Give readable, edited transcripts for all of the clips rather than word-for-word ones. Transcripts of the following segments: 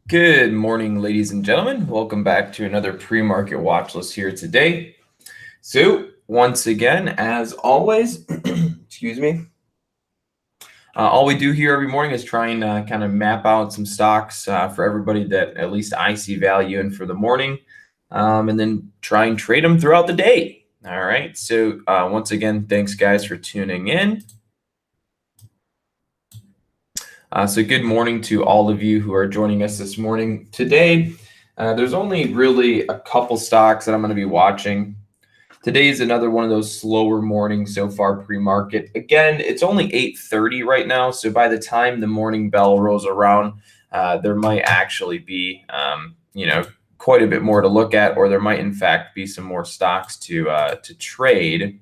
Good morning, ladies and gentlemen. Welcome back to another pre-market watch list here today. So once again, as always, excuse me, all we do here every morning is try and kind of map out some stocks for everybody that at least I see value in for the morning, and then try and trade them throughout the day. All right. So once again, thanks guys for tuning in. So good morning to all of you who are joining us this morning. Today, there's only really a couple stocks that I'm going to be watching. Today is another one of those slower mornings so far pre-market. Again, it's only 8:30 right now, so by the time the morning bell rolls around, there might actually be, quite a bit more to look at, or there might in fact be some more stocks to trade.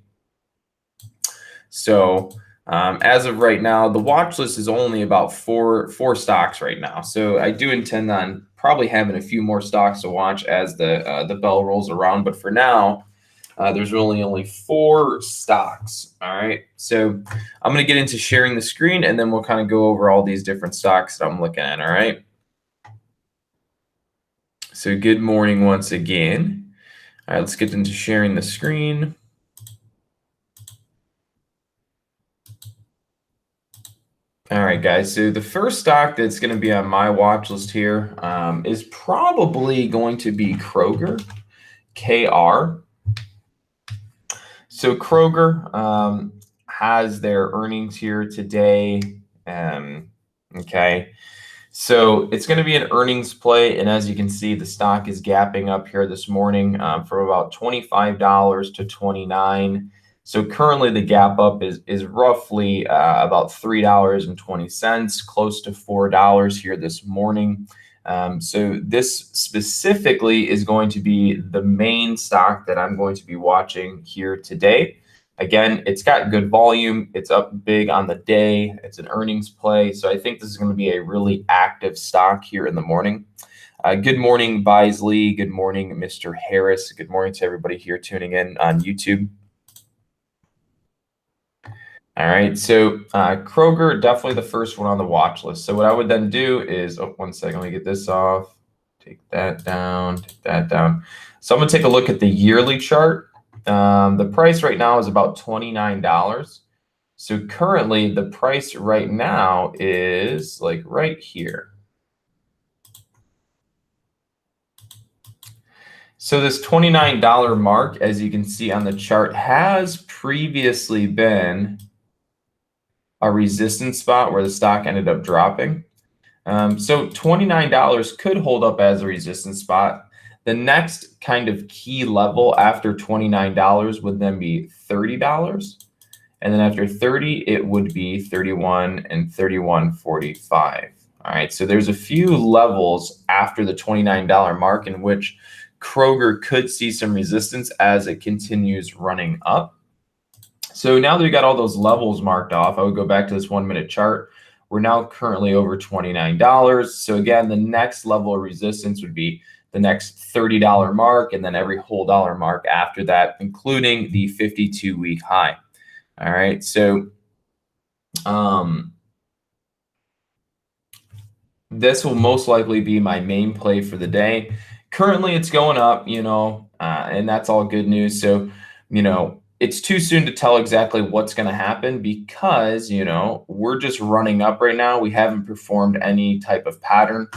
So as of right now, the watch list is only about four stocks right now. So I do intend on probably having a few more stocks to watch as the bell rolls around. But for now, there's really only four stocks. All right. So I'm going to get into sharing the screen, and then we'll kind of go over all these different stocks that I'm looking at. All right. So good morning once again. All right, let's get into sharing the screen. All right, guys. So the first stock that's going to be on my watch list here is probably going to be Kroger, KR. So Kroger has their earnings here today. Okay. So it's going to be an earnings play. And as you can see, the stock is gapping up here this morning from about $25 to $29. So currently the gap up is roughly about $3.20, close to $4 here this morning. So this specifically is going to be the main stock that I'm going to be watching here today. Again, it's got good volume. It's up big on the day. It's an earnings play. So I think this is going to be a really active stock here in the morning. Good morning, Bisley. Good morning, Mr. Harris. Good morning to everybody here tuning in on YouTube. All right, so Kroger, definitely the first one on the watch list. So what I would then do is, oh, one second, let me get this off. Take that down, take that down. So I'm gonna take a look at the yearly chart. The price right now is about $29. So currently the price right now is like right here. So this $29 mark, as you can see on the chart, has previously been a resistance spot where the stock ended up dropping. So $29 could hold up as a resistance spot. The next kind of key level after $29 would then be $30. And then after 30, it would be 31 and 31.45. All right, so there's a few levels after the $29 mark in which Kroger could see some resistance as it continues running up. So now that we got all those levels marked off, I would go back to this 1 minute chart. We're now currently over $29. So again, the next level of resistance would be the next $30 mark, and then every whole dollar mark after that, including the 52-week high. All right, so this will most likely be my main play for the day. Currently, it's going up, and that's all good news. So, it's too soon to tell exactly what's going to happen because, we're just running up right now. We haven't performed any type of pattern.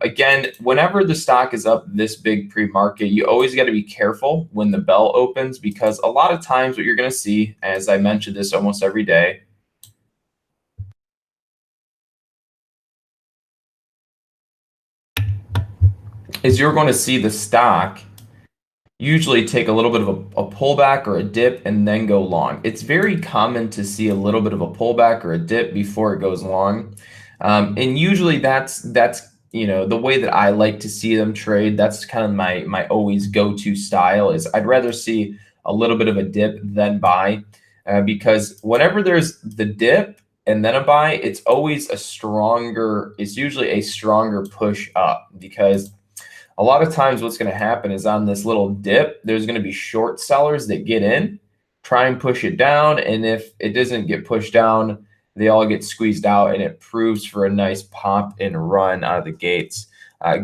Again, whenever the stock is up this big pre-market, you always got to be careful when the bell opens because a lot of times what you're going to see, as I mentioned this almost every day, is you're going to see the stock usually take a little bit of a pullback or a dip and then go long. It's very common to see a little bit of a pullback or a dip before it goes long. And usually that's the way that I like to see them trade. That's kind of my always go-to style is I'd rather see a little bit of a dip than buy because whenever there's the dip and then a buy, it's usually a stronger push up because a lot of times what's going to happen is on this little dip, there's going to be short sellers that get in, try and push it down. And if it doesn't get pushed down they all get squeezed out, and it proves for a nice pop and run out of the gates.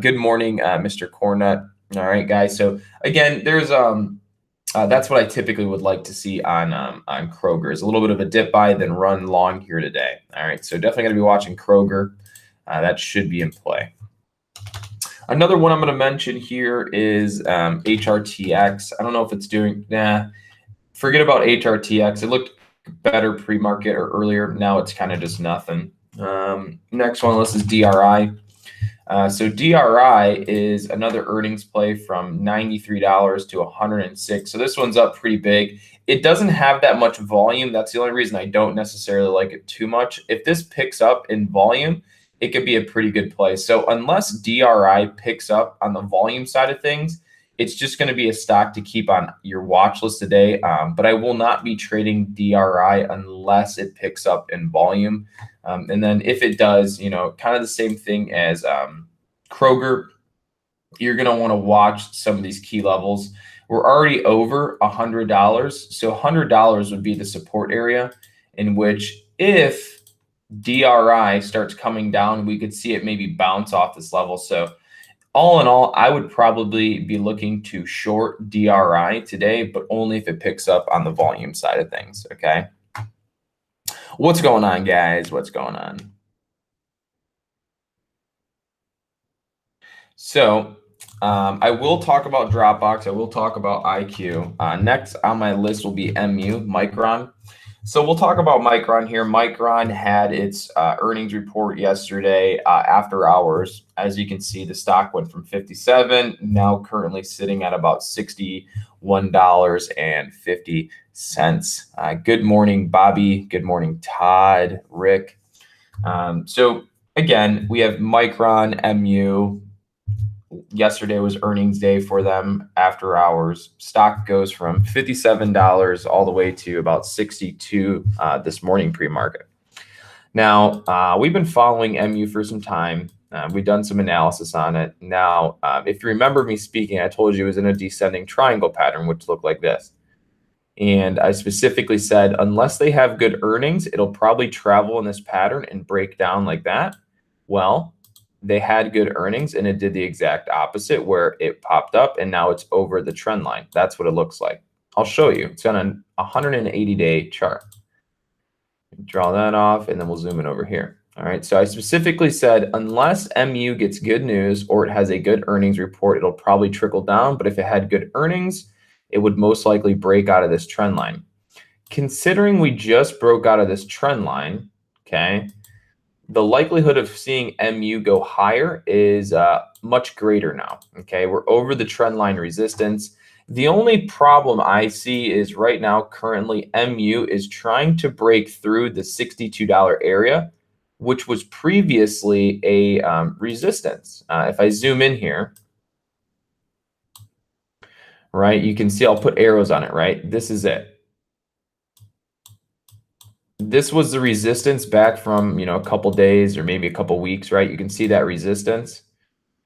Good morning, Mr. Cornut. All right, guys. So again, there's that's what I typically would like to see on Kroger, is a little bit of a dip buy, then run long here today. All right, so definitely going to be watching Kroger. That should be in play. Another one I'm going to mention here is HRTX. I don't know if it's doing, forget about HRTX. It looked better pre-market or earlier. Now it's kind of just nothing. Next one on the list is DRI. So DRI is another earnings play from $93 to $106. So this one's up pretty big. It doesn't have that much volume. That's the only reason I don't necessarily like it too much. If this picks up in volume, it could be a pretty good play. So unless DRI picks up on the volume side of things, it's just going to be a stock to keep on your watch list today. But I will not be trading DRI unless it picks up in volume. And then if it does, kind of the same thing as Kroger, you're going to want to watch some of these key levels. We're already over $100. So $100 would be the support area, in which if DRI starts coming down, we could see it maybe bounce off this level. So all in all, I would probably be looking to short DRI today, but only if it picks up on the volume side of things. Okay. What's going on, guys? What's going on? So I will talk about Dropbox. I will talk about IQ. Next on my list will be MU, Micron. So we'll talk about Micron here. Micron had its earnings report yesterday after hours. As you can see, the stock went from 57, now currently sitting at about $61.50. Good morning, Bobby. Good morning, Todd, Rick. So again, we have Micron, MU. Yesterday was earnings day for them after hours. Stock goes from $57 all the way to about 62 this morning pre-market. Now, we've been following MU for some time. We've done some analysis on it. Now, if you remember me speaking, I told you it was in a descending triangle pattern, which looked like this. And I specifically said, unless they have good earnings, it'll probably travel in this pattern and break down like that. Well, they had good earnings, and it did the exact opposite, where it popped up and now it's over the trend line. That's what it looks like. I'll show you. It's on a 180-day chart. Draw that off, and then we'll zoom in over here. All right. So I specifically said, unless MU gets good news or it has a good earnings report, it'll probably trickle down. But if it had good earnings, it would most likely break out of this trend line. Considering we just broke out of this trend line, okay, the likelihood of seeing MU go higher is much greater now. Okay, we're over the trend line resistance. The only problem I see is right now, currently, MU is trying to break through the $62 area, which was previously a resistance. If I zoom in here, right, you can see I'll put arrows on it, right? This is it. This was the resistance back from, a couple days or maybe a couple weeks, right? You can see that resistance.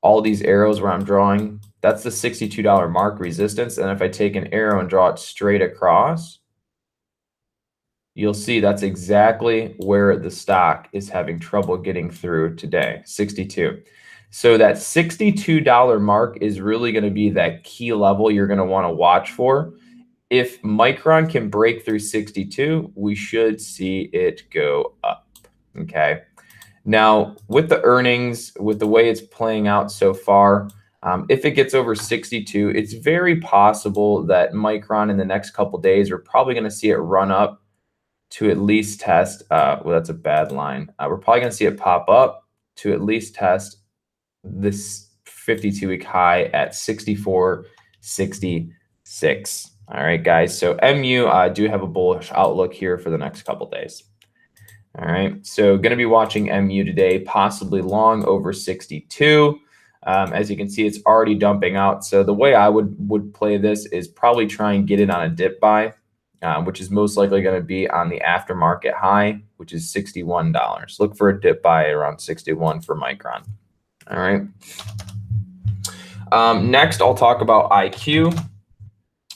All these arrows where I'm drawing, that's the $62 mark resistance. And if I take an arrow and draw it straight across, you'll see that's exactly where the stock is having trouble getting through today, 62. So that $62 mark is really going to be that key level you're going to want to watch for. If Micron can break through 62, we should see it go up. Okay. Now, with the earnings, with the way it's playing out so far, if it gets over 62, it's very possible that Micron in the next couple days, we're probably going to see it run up to at least test. Well, that's a bad line. We're probably going to see it pop up to at least test this 52-week high at 64.66. All right, guys. So MU, I do have a bullish outlook here for the next couple days. All right. So going to be watching MU today, possibly long over 62. As you can see, it's already dumping out. So the way I would play this is probably try and get it on a dip buy, which is most likely going to be on the aftermarket high, which is $61. Look for a dip buy around 61 for Micron. All right. Next, I'll talk about IQ.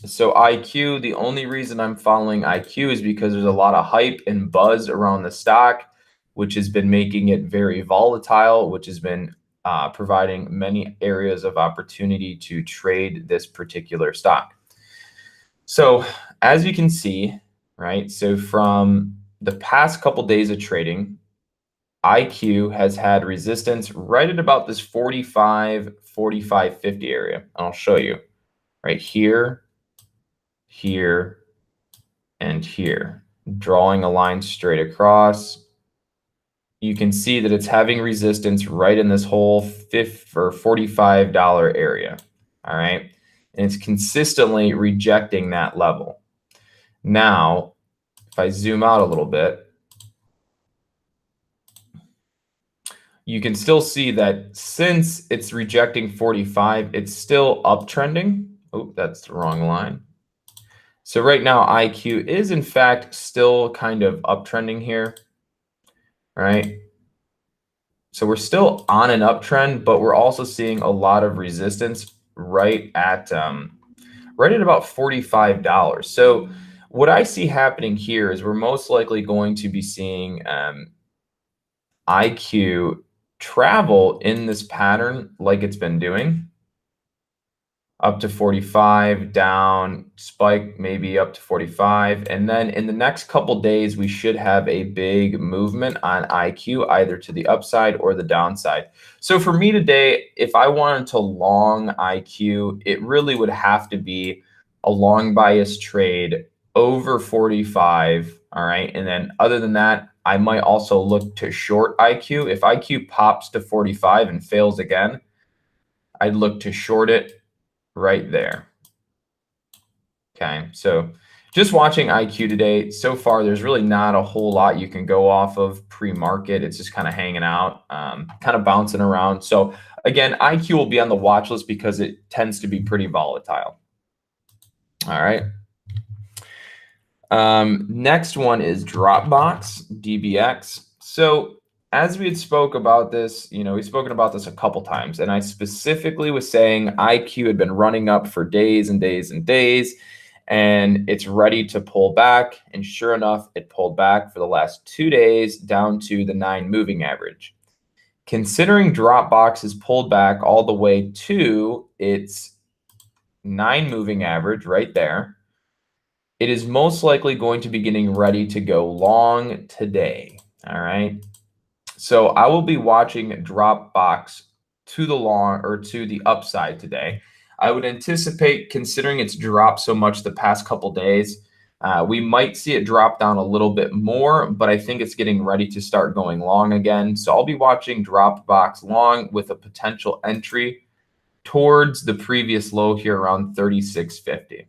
So IQ, the only reason I'm following IQ is because there's a lot of hype and buzz around the stock, which has been making it very volatile, which has been providing many areas of opportunity to trade this particular stock. So as you can see, right, so from the past couple days of trading, IQ has had resistance right at about this 45, 45, 50 area. And I'll show you right here, here, and here. Drawing a line straight across, you can see that it's having resistance right in this whole $45 area. All right. And it's consistently rejecting that level. Now, if I zoom out a little bit, you can still see that since it's rejecting 45, it's still uptrending. Oh, that's the wrong line. So right now, IQ is in fact still kind of uptrending here, right? So we're still on an uptrend, but we're also seeing a lot of resistance right at about $45. So what I see happening here is we're most likely going to be seeing IQ travel in this pattern like it's been doing. Up to 45, down, spike maybe up to 45. And then in the next couple days, we should have a big movement on IQ, either to the upside or the downside. So for me today, if I wanted to long IQ, it really would have to be a long bias trade over 45. All right. And then other than that, I might also look to short IQ. If IQ pops to 45 and fails again, I'd look to short it right there. Okay, so just watching IQ today, so far, there's really not a whole lot you can go off of pre-market. It's just kind of hanging out, kind of bouncing around. So again, IQ will be on the watch list because it tends to be pretty volatile. All right. Next one is Dropbox, DBX. So as we had spoke about this, we've spoken about this a couple times, and I specifically was saying IQ had been running up for days and days and days, and it's ready to pull back. And sure enough, it pulled back for the last 2 days down to the 9 moving average. Considering Dropbox has pulled back all the way to its 9 moving average right there, it is most likely going to be getting ready to go long today. All right. So I will be watching Dropbox to the long or to the upside today. I would anticipate, considering it's dropped so much the past couple days, we might see it drop down a little bit more, but I think it's getting ready to start going long again. So I'll be watching Dropbox long with a potential entry towards the previous low here around 36.50.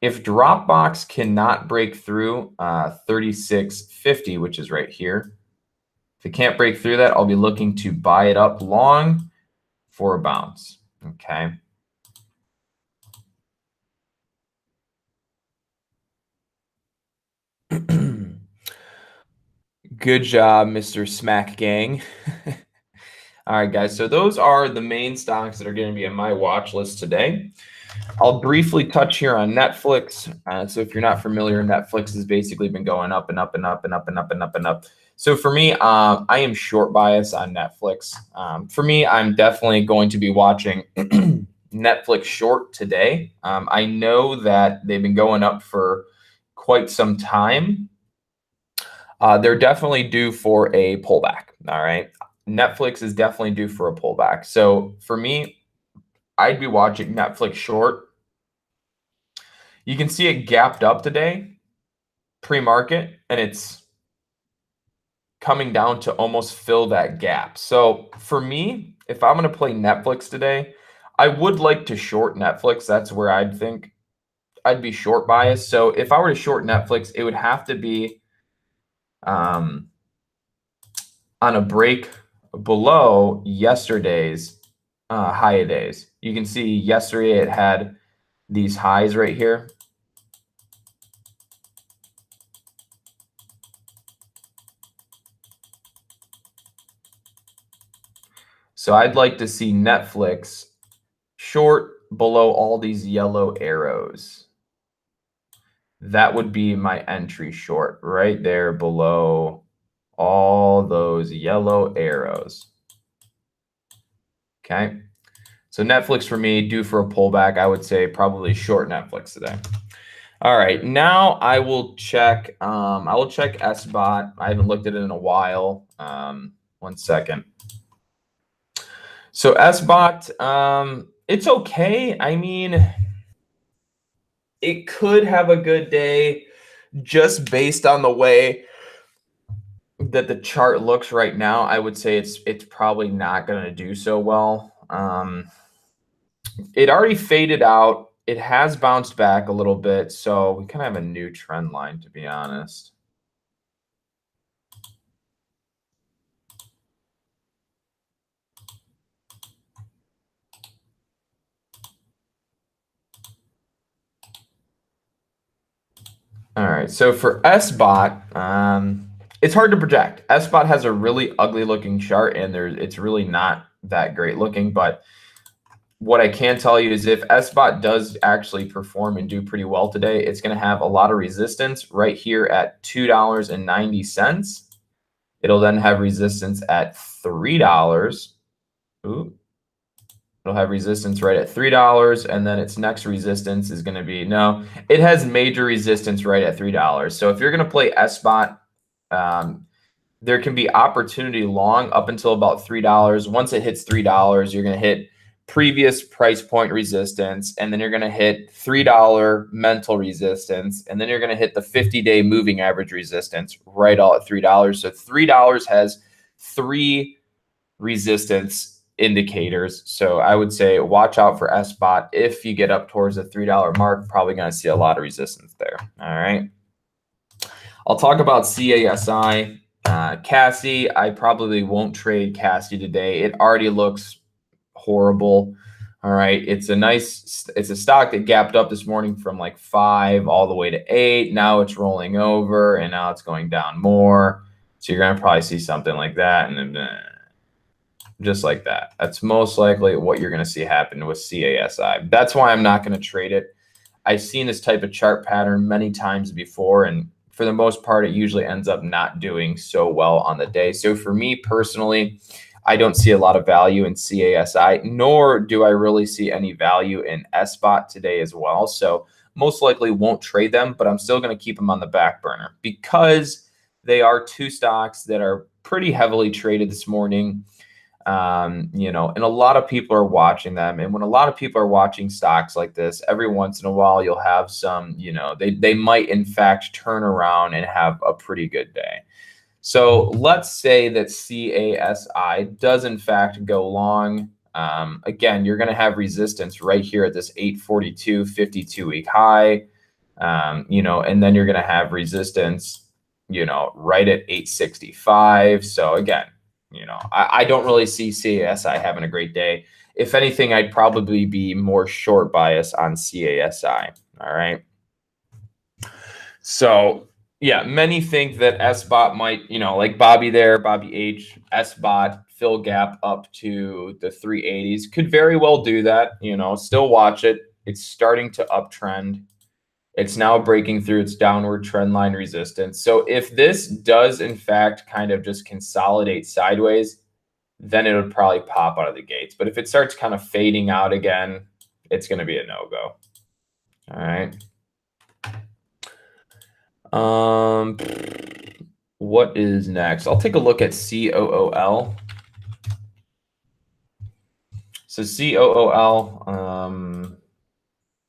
If Dropbox cannot break through 36.50, which is right here, if it can't break through that, I'll be looking to buy it up long for a bounce. Okay. Good job, Mr. Smack Gang. All right, guys. So those are the main stocks that are going to be on my watch list today. I'll briefly touch here on Netflix. So if you're not familiar, Netflix has basically been going up and up and up and up and up and up and up. So for me, I am short bias on Netflix. For me, I'm definitely going to be watching Netflix short today. I know that they've been going up for quite some time. They're definitely due for a pullback. All right. Netflix is definitely due for a pullback. So for me, I'd be watching Netflix short. You can see it gapped up today, pre-market, and it's coming down to almost fill that gap. So for me, if I'm going to play Netflix today, I would like to short Netflix. That's where I'd think I'd be short biased. So if I were to short Netflix, it would have to be on a break below yesterday's high of days. You can see yesterday it had these highs right here. So I'd like to see Netflix short below all these yellow arrows. That would be my entry short right there below all those yellow arrows. Okay. So Netflix for me, due for a pullback. I would say probably short Netflix today. All right, now I will check. I will check SBOT. I haven't looked at it in a while. 1 second. So SBOT, it's okay. I mean, it could have a good day just based on the way that the chart looks right now. I would say it's probably not going to do so well. It already faded out. It has bounced back a little bit, so we kind of have a new trend line, to be honest. All right, so for SBOT, it's hard to project. SBOT has a really ugly looking chart, and it's really not that great looking. But what I can tell you is if SBOT does actually perform and do pretty well today, it's going to have a lot of resistance right here at $2.90. It'll then have resistance at $3. Ooh. It'll have resistance right at $3, and then its next resistance is going to be, no, it has major resistance right at $3. So if you're going to play SBOT, there can be opportunity long up until about $3. Once it hits $3, you're going to hit previous price point resistance, and then you're going to hit $3 mental resistance, and then you're going to hit the 50-day moving average resistance right all at $3. So $3 has 3 resistance indicators. So I would say watch out for SBOT. If you get up towards the $3 mark, probably going to see a lot of resistance there. All right. I'll talk about CASI. Cassie, I probably won't trade Cassie today. It already looks horrible. All right. It's a stock that gapped up this morning from like 5 all the way to 8. Now it's rolling over and now it's going down more. So you're going to probably see something like that. And then just like that. That's most likely what you're going to see happen with CASI. That's why I'm not going to trade it. I've seen this type of chart pattern many times before, and for the most part, it usually ends up not doing so well on the day. So for me personally, I don't see a lot of value in CASI, nor do I really see any value in SBOT today as well. So most likely won't trade them, but I'm still going to keep them on the back burner because they are 2 stocks that are pretty heavily traded this morning. And a lot of people are watching them. And when a lot of people are watching stocks like this, every once in a while, you'll have some, they might in fact turn around and have a pretty good day. So let's say that CASI does in fact go long. Again, you're going to have resistance right here at this 842 52-week high, and then you're going to have resistance, right at 865. So again, I don't really see CASI having a great day. If anything, I'd probably be more short bias on CASI. All right. So yeah, many think that SBOT might, like Bobby H, SBOT fill gap up to the 380s. Could very well do that. Still watch it. It's starting to uptrend. It's now breaking through its downward trend line resistance. So if this does, in fact, kind of just consolidate sideways, then it would probably pop out of the gates. But if it starts kind of fading out again, it's going to be a no-go. All right. What is next? I'll take a look at COOL. So COOL,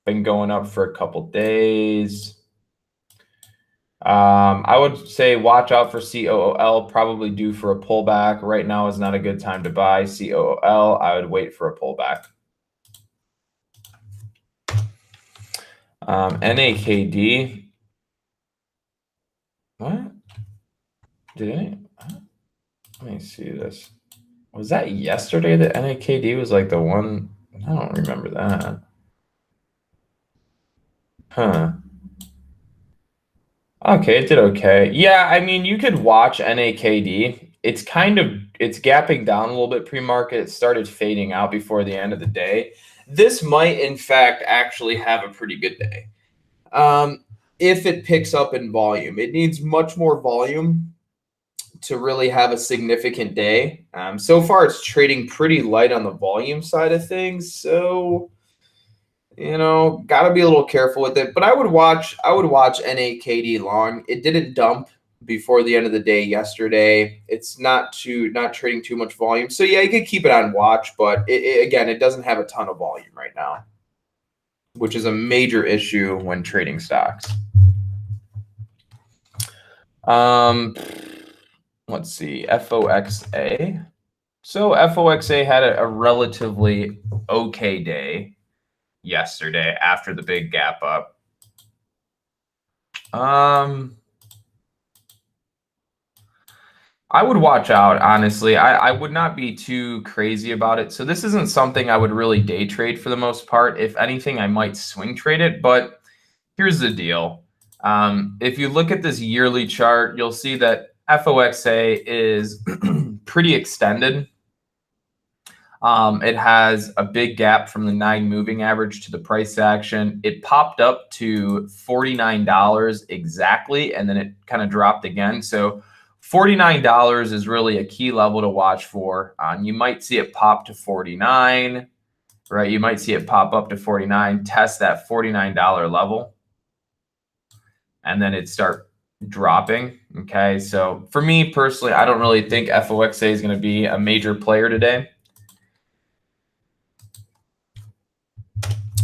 been going up for a couple days. I would say watch out for COOL, probably due for a pullback. Right now is not a good time to buy COOL. I would wait for a pullback. NAKD. What? Let me see this. Was that yesterday that NAKD was like the one? I don't remember that. Huh. Okay, it did okay. Yeah, I mean, you could watch NAKD. It's gapping down a little bit pre-market. It started fading out before the end of the day. This might, in fact, actually have a pretty good day. If it picks up in volume, it needs much more volume to really have a significant day. So far, it's trading pretty light on the volume side of things. So, got to be a little careful with it. But I would watch NAKD long. It didn't dump before the end of the day yesterday. It's not trading too much volume. So yeah, you could keep it on watch, but again, it doesn't have a ton of volume right now, which is a major issue when trading stocks. Let's see, FOXA. So FOXA had a relatively okay day yesterday after the big gap up. I would watch out, honestly. I would not be too crazy about it. So this isn't something I would really day trade for the most part. If anything, I might swing trade it. But here's the deal. If you look at this yearly chart, you'll see that FOXA is pretty extended. It has a big gap from the 9 moving average to the price action. It popped up to $49 exactly, and then it kind of dropped again. So $49 is really a key level to watch for. You might see it pop to 49, right? You might see it pop up to 49, test that $49 level, and then it start dropping. Okay, so for me personally, I don't really think FOXA is going to be a major player today.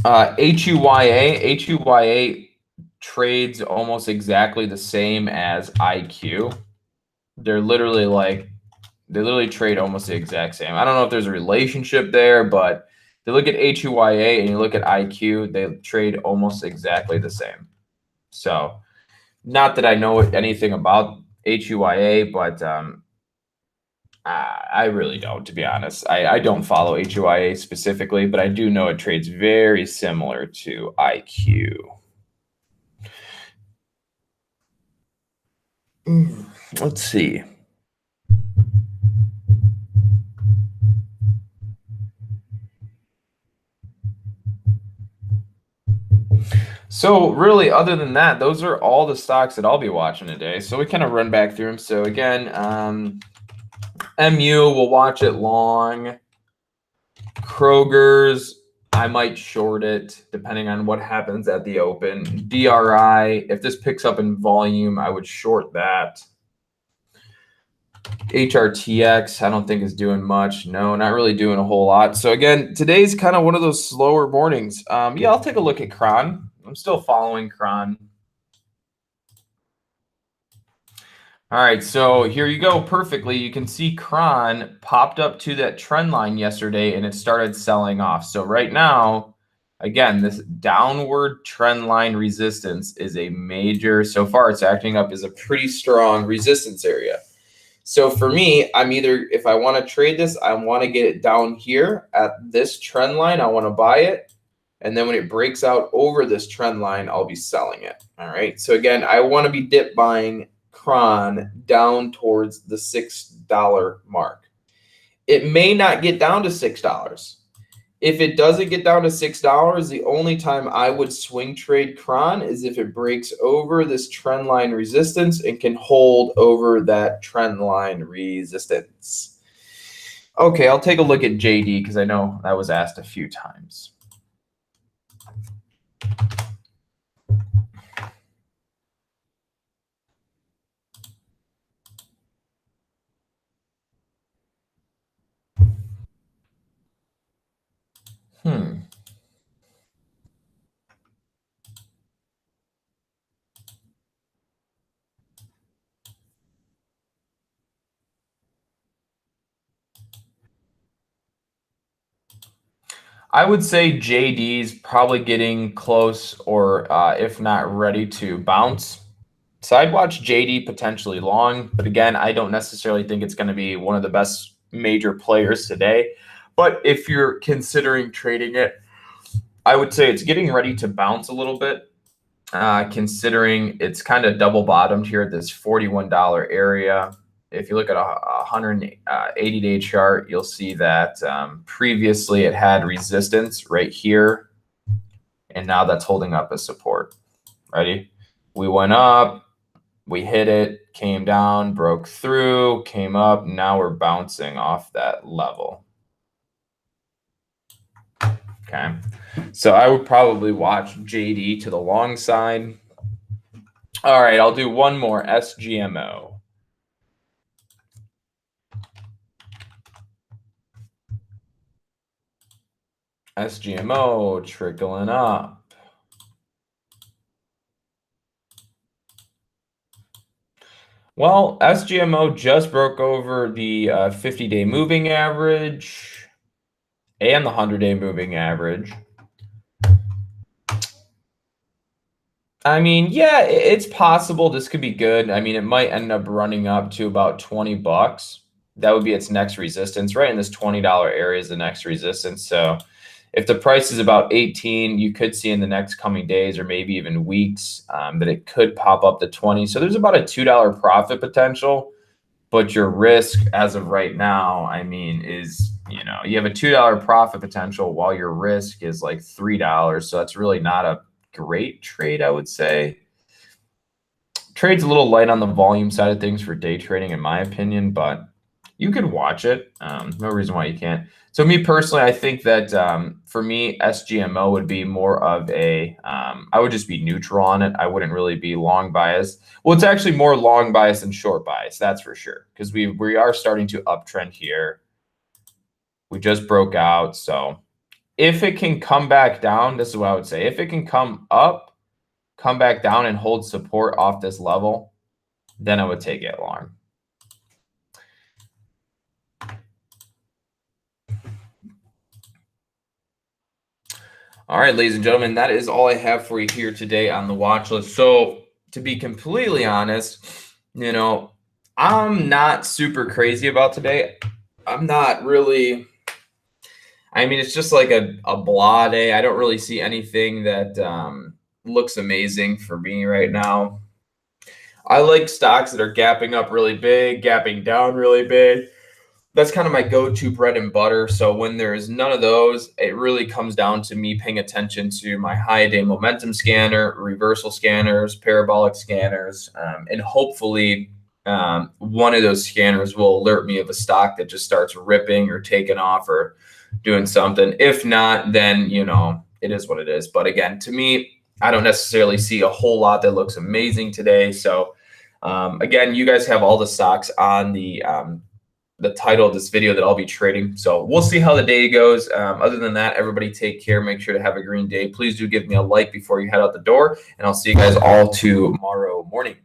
HUYA trades almost exactly the same as IQ. They literally trade almost the exact same. I don't know if there's a relationship there, but if you look at HUYA and you look at IQ, they trade almost exactly the same. So not that I know anything about HUYA, but I really don't, to be honest. I don't follow HUYA specifically, but I do know it trades very similar to IQ. Let's see. So really, other than that, those are all the stocks that I'll be watching today. So we kind of run back through them. So again, MU, we'll watch it long. Kroger's, I might short it depending on what happens at the open. DRI, if this picks up in volume, I would short that. HRTX, I don't think is doing much. No, not really doing a whole lot. So again, today's kind of one of those slower mornings. Yeah, I'll take a look at Cron. I'm still following Cron. All right, so here you go perfectly. You can see Cron popped up to that trend line yesterday and it started selling off. So right now, again, this downward trend line resistance is a major, so far it's acting up as a pretty strong resistance area. So for me, I'm either, if I want to trade this, I want to get it down here at this trend line. I want to buy it. And then when it breaks out over this trend line, I'll be selling it. All right. So again, I want to be dip buying Cron down towards the $6 mark. It may not get down to $6. If it doesn't get down to $6, the only time I would swing trade Cron is if it breaks over this trend line resistance and can hold over that trend line resistance. Okay, I'll take a look at JD because I know that was asked a few times. I would say JD's probably getting close or if not ready to bounce. So I'd watch JD potentially long, but again, I don't necessarily think it's going to be one of the best major players today. But if you're considering trading it, I would say it's getting ready to bounce a little bit, considering it's kind of double bottomed here at this $41 area. if you look at a 180-day chart, you'll see that previously it had resistance right here, and now that's holding up as support. Ready? We went up, we hit it, came down, broke through, came up. Now we're bouncing off that level. Okay. So I would probably watch JD to the long side. All right, I'll do one more, SGMO. SGMO trickling up. Well, SGMO just broke over the 50-day moving average and the 100-day moving average. I mean, yeah, it's possible this could be good. I mean, it might end up running up to about 20 bucks. That would be its next resistance. Right in this $20 area is the next resistance. So if the price is about 18, you could see in the next coming days or maybe even weeks that it could pop up to 20. So there's about a $2 profit potential. But your risk as of right now, I mean, is, you know, you have a $2 profit potential while your risk is like $3. So that's really not a great trade, I would say. Trade's a little light on the volume side of things for day trading, in my opinion, but you could watch it. No reason why you can't. So me personally, I think that for me, SGMO would be more of a, I would just be neutral on it. I wouldn't really be long biased. Well, it's actually more long bias than short bias, that's for sure, because we are starting to uptrend here. We just broke out. So if it can come back down, this is what I would say. If it can come up, come back down and hold support off this level, then I would take it long. All right, ladies and gentlemen, that is all I have for you here today on the watch list. So to be completely honest, you know, I'm not super crazy about today. I'm not really, I mean, it's just like a blah day. I don't really see anything that looks amazing for me right now. I like stocks that are gapping up really big, gapping down really big. That's kind of my go-to bread and butter. So when there's none of those, it really comes down to me paying attention to my high-day momentum scanner, reversal scanners, parabolic scanners, and hopefully one of those scanners will alert me of a stock that just starts ripping or taking off or doing something. If not, then, you know, it is what it is. But again, to me, I don't necessarily see a whole lot that looks amazing today. So again, you guys have all the stocks on the title of this video that I'll be trading. So we'll see how the day goes. Other than that, everybody take care. Make sure to have a green day. Please do give me a like before you head out the door, and I'll see you guys all tomorrow morning.